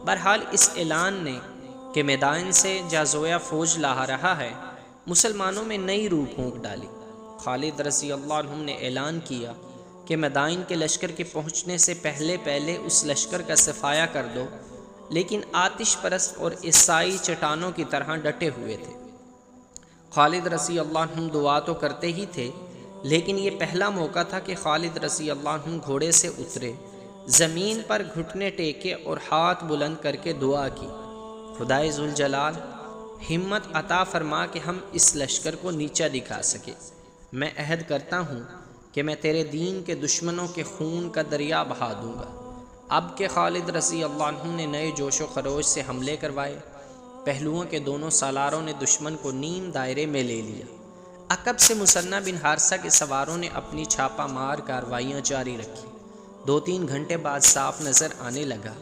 بہرحال اس اعلان نے کہ میدان سے جازویا فوج لا رہا ہے مسلمانوں میں نئی روح پھونک ڈالی۔ خالد رضی اللہ عنہ نے اعلان کیا کہ میدان کے لشکر کے پہنچنے سے پہلے اس لشکر کا صفایا کر دو، لیکن آتش پرست اور عیسائی چٹانوں کی طرح ڈٹے ہوئے تھے۔ خالد رضی اللہ عنہ دعا تو کرتے ہی تھے، لیکن یہ پہلا موقع تھا کہ خالد رضی اللہ عنہ گھوڑے سے اترے، زمین پر گھٹنے ٹیکے اور ہاتھ بلند کر کے دعا کی، خدائے ذوالجلال ہمت عطا فرما کہ ہم اس لشکر کو نیچا دکھا سکے۔ میں عہد کرتا ہوں کہ میں تیرے دین کے دشمنوں کے خون کا دریا بہا دوں گا۔ اب کہ خالد رضی اللہ عنہ نے نئے جوش و خروش سے حملے کروائے، پہلوؤں کے دونوں سالاروں نے دشمن کو نیم دائرے میں لے لیا۔ عقب سے مثنہ بن حارثہ کے سواروں نے اپنی چھاپہ مار کارروائیاں جاری رکھی۔ 2-3 گھنٹے بعد صاف نظر آنے لگا